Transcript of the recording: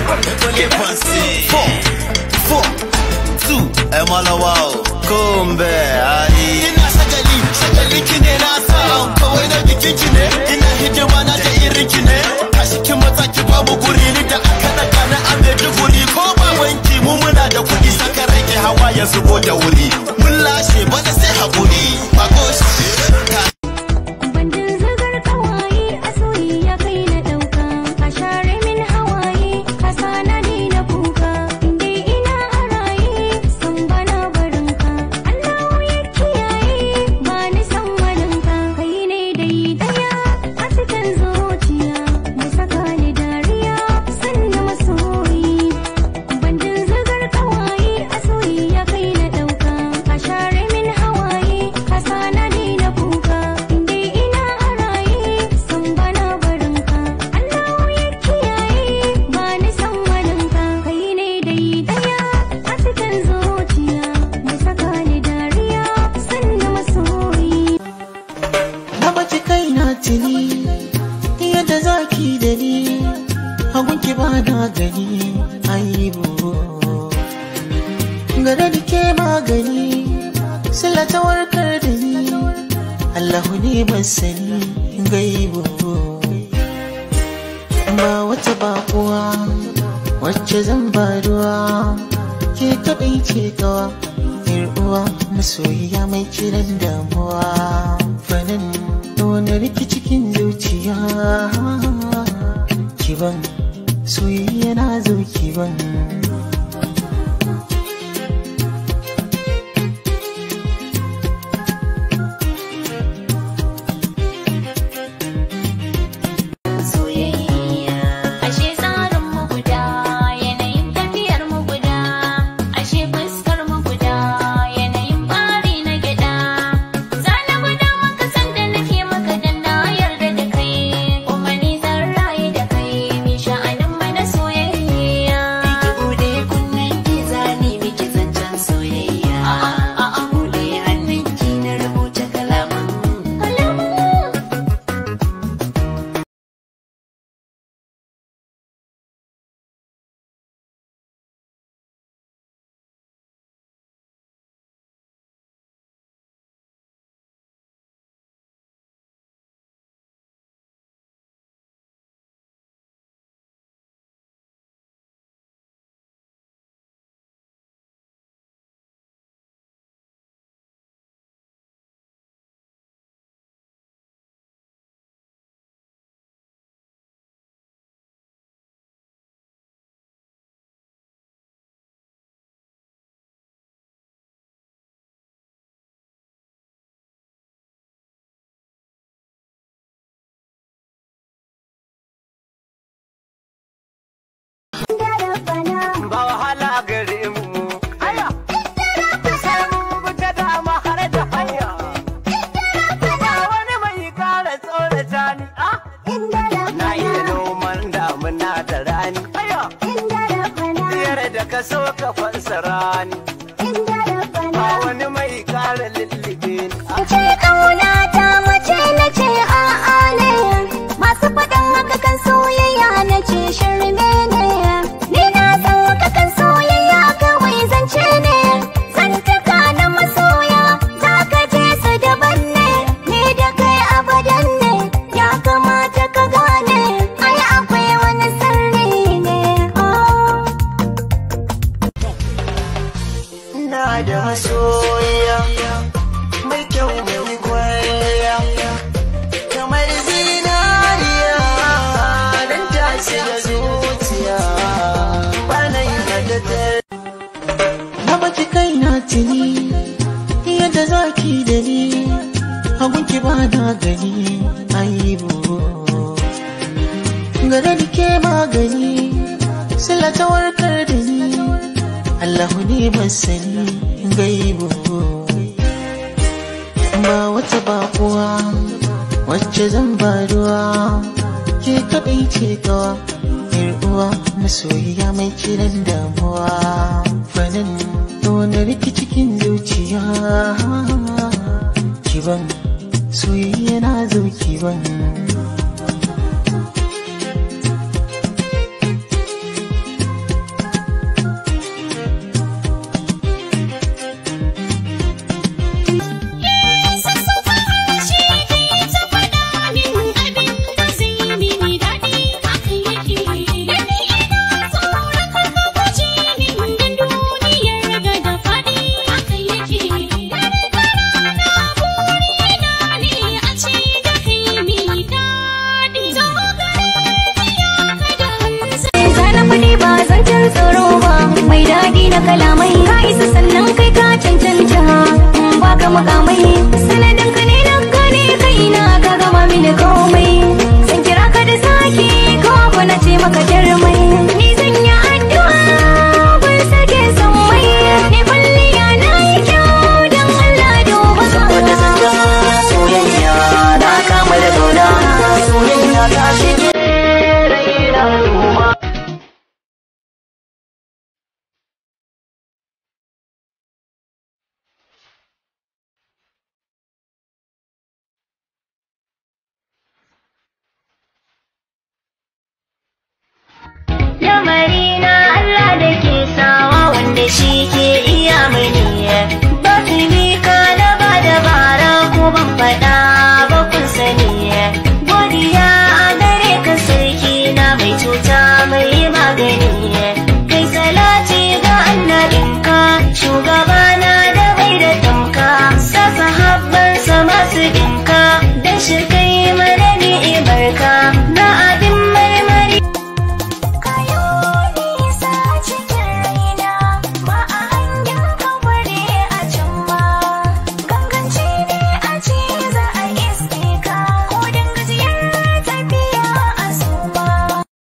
Get pussy. 4, 2, Malawa. Kumbe, ai. Ina shagali kine na sa. Kawai na bikin kine. Ina hidima na da irin kine. Tashi kin matsa ki babu guri ni da aka daga na ameji guri. Ko ba wanki mu muna da kuɗi saka rage hawa ya zubo da wuri. Mun lashe bana sai haƙuri. Magos. Yadda zaki da ni hagunki ba na gani aibu gare da ke magani sila ta warkar da ni Allahu ne masani gaibu ba wata bakuwa wacce zan ba ruwa ke kaɗai ce kawa uwa masoyiya mai kiran damuwa fanin wani rikici cikin zuciya kiban soyayya na zo kiban ka so ka fansara ni ba wani mai kara lullube ni ce kauna ta mace na ce a'a ne masu faɗin haka kan soyayya na ce shirme ne ni na san haka kan soyayya kawai zance ne zantaka na masoya za ka je su daban ne ni da kai abadan ne ya kamata ka gane ai akwai wani sirri ne na da masoya mai kyau mai kwaya kamar zinariya dan tashi da zuciya bana yi da na baki kai na tuni yadda zaki da ni hagunki ba na gani aibu gare da ke magani sila ta warkar da ni Allahu ne masani gaibu ba wata bakuwa wacce zan ba ruwa ke kaɗai ce kawa uwa masoyiya mai kiran damuwa fanin wani rikici cikin zuciya kiban soyayya na zo kiban